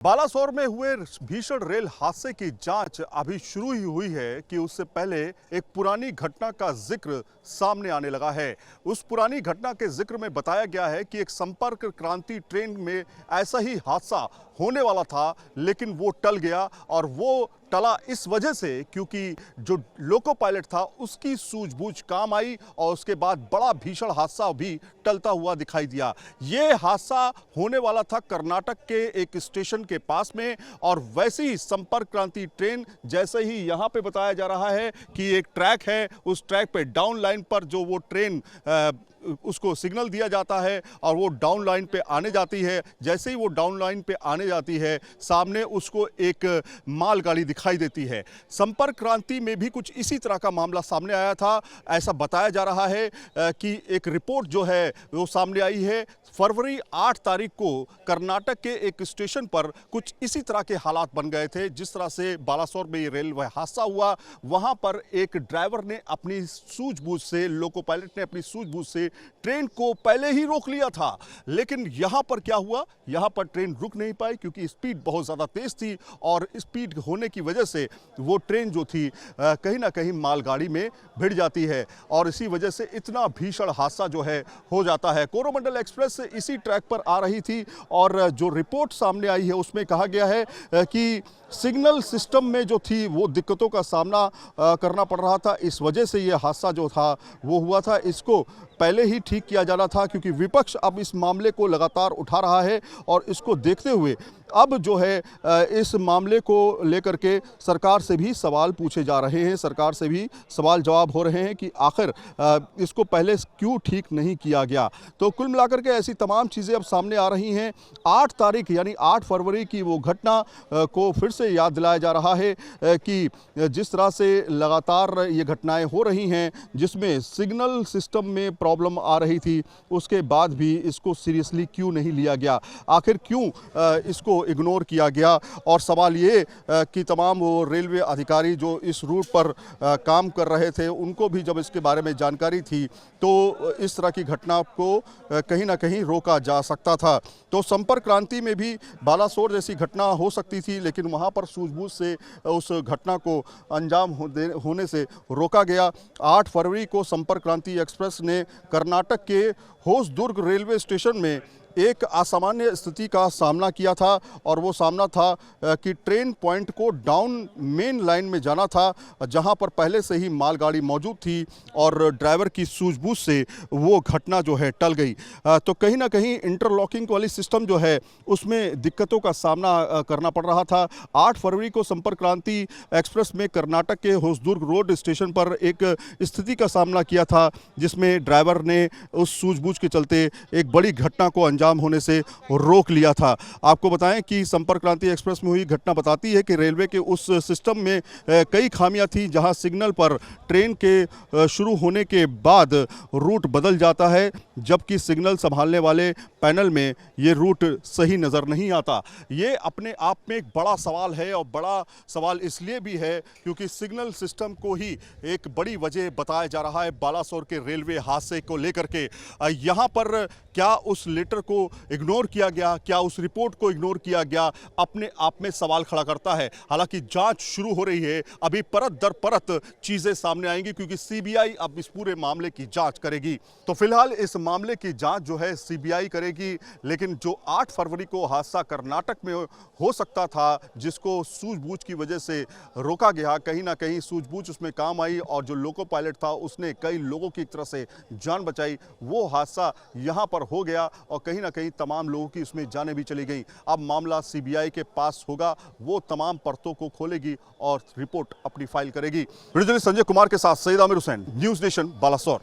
बालासोर में हुए भीषण रेल हादसे की जांच अभी शुरू ही हुई है कि उससे पहले एक पुरानी घटना का जिक्र सामने आने लगा है। उस पुरानी घटना के जिक्र में बताया गया है कि एक संपर्क क्रांति ट्रेन में ऐसा ही हादसा होने वाला था, लेकिन वो टल गया। और वो टला इस वजह से क्योंकि जो लोको पायलट था उसकी सूझबूझ काम आई और उसके बाद बड़ा भीषण हादसा भी टलता हुआ दिखाई दिया। ये हादसा होने वाला था कर्नाटक के एक स्टेशन के पास में, और वैसे ही संपर्क क्रांति ट्रेन जैसे ही यहाँ पे बताया जा रहा है कि एक ट्रैक है, उस ट्रैक पे डाउन लाइन पर जो वो ट्रेन उसको सिग्नल दिया जाता है और वो डाउन लाइन पे आने जाती है। जैसे ही वो डाउन लाइन पे आने जाती है, सामने उसको एक मालगाड़ी दिखाई देती है। संपर्क क्रांति में भी कुछ इसी तरह का मामला सामने आया था। ऐसा बताया जा रहा है कि एक रिपोर्ट जो है वो सामने आई है। फरवरी 8 तारीख को कर्नाटक के एक स्टेशन पर कुछ इसी तरह के हालात बन गए थे। जिस तरह से बालासोर में ये रेलवे हादसा हुआ, वहां पर एक ड्राइवर ने अपनी सूझबूझ से, लोको पायलट ने अपनी सूझबूझ से ट्रेन को पहले ही रोक लिया था। लेकिन यहां पर क्या हुआ, यहां पर ट्रेन रुक नहीं पाई क्योंकि स्पीड बहुत ज्यादा तेज थी, और स्पीड होने की वजह से वो ट्रेन जो थी कहीं ना कहीं मालगाड़ी में भिड़ जाती है, और इसी वजह से इतना भीषण हादसा जो है हो जाता है। कोरोमंडल एक्सप्रेस इसी ट्रैक पर आ रही थी, और जो रिपोर्ट सामने आई है उसमें कहा गया है कि सिग्नल सिस्टम में जो थी वो दिक्कतों का सामना करना पड़ रहा था। इस वजह से ये हादसा जो था वो हुआ था। इसको पहले ही ठीक किया जाना था, क्योंकि विपक्ष अब इस मामले को लगातार उठा रहा है, और इसको देखते हुए अब जो है इस मामले को लेकर के सरकार से भी सवाल पूछे जा रहे हैं। सरकार से भी सवाल जवाब हो रहे हैं कि आखिर इसको पहले क्यों ठीक नहीं किया गया। तो कुल मिलाकर के ऐसी तमाम चीज़ें अब सामने आ रही हैं। 8 तारीख यानी 8 फरवरी की वो घटना को फिर से याद दिलाया जा रहा है कि जिस तरह से लगातार ये घटनाएं हो रही हैं, जिसमें सिग्नल सिस्टम में प्रॉब्लम आ रही थी, उसके बाद भी इसको सीरियसली क्यों नहीं लिया गया, आखिर क्यों इसको इग्नोर किया गया। और सवाल ये कि तमाम वो रेलवे अधिकारी जो इस रूट पर काम कर रहे थे, उनको भी जब इसके बारे में जानकारी थी तो इस तरह की घटना को कहीं ना कहीं रोका जा सकता था। तो संपर्क क्रांति में भी बालासोर जैसी घटना हो सकती थी, लेकिन वहाँ पर सूझबूझ से उस घटना को अंजाम होने से रोका गया। 8 फरवरी को संपर्क क्रांति एक्सप्रेस ने कर्नाटक के होसदुर्ग रेलवे स्टेशन में एक असामान्य स्थिति का सामना किया था, और वो सामना था कि ट्रेन पॉइंट को डाउन मेन लाइन में जाना था, जहां पर पहले से ही मालगाड़ी मौजूद थी, और ड्राइवर की सूझबूझ से वो घटना जो है टल गई। तो कहीं ना कहीं इंटरलॉकिंग वाली सिस्टम जो है उसमें दिक्कतों का सामना करना पड़ रहा था। 8 फरवरी को संपर्क क्रांति एक्सप्रेस में कर्नाटक के होसदुर्ग रोड स्टेशन पर एक स्थिति का सामना किया था, जिसमें ड्राइवर ने उस सूझबूझ के चलते एक बड़ी घटना को अंजाम होने से रोक लिया था। आपको बताएं कि संपर्क क्रांति एक्सप्रेस में हुई घटना बताती है कि रेलवे के उस सिस्टम में कई खामियां थी, जहां सिग्नल पर ट्रेन के शुरू होने के बाद रूट बदल जाता है, जबकि सिग्नल संभालने वाले पैनल में ये रूट सही नज़र नहीं आता। ये अपने आप में एक बड़ा सवाल है, और बड़ा सवाल इसलिए भी है क्योंकि सिग्नल सिस्टम को ही एक बड़ी वजह बताया जा रहा है बालासोर के रेलवे हादसे को लेकर के। यहाँ पर क्या उस लेटर को इग्नोर किया गया, क्या उस रिपोर्ट को इग्नोर किया गया, अपने आप में सवाल खड़ा करता है। हालांकि जांच शुरू हो रही है, अभी परत दर परत चीजें सामने आएंगी, क्योंकि सीबीआई अब इस पूरे मामले की जांच करेगी। तो फिलहाल इस मामले की जांच जो है सीबीआई करेगी, लेकिन जो 8 फरवरी को हादसा कर्नाटक में हो सकता था, जिसको सूझबूझ की वजह से रोका गया, कहीं ना कहीं सूझबूझ उसमें काम आई, और जो लोको पायलट था उसने कई लोगों की तरह से जान बचाई। वो हादसा यहाँ पर हो गया, और कहीं ना कहीं तमाम लोगों की उसमें जानें भी चली गई। अब मामला सीबीआई के पास होगा, वो तमाम परतों को खोलेगी और रिपोर्ट अपनी फाइल करेगी। वीडियो जर्नलिस्ट संजय कुमार के साथ सईद आमिर हुसैन, न्यूज़ नेशन, बालासोर।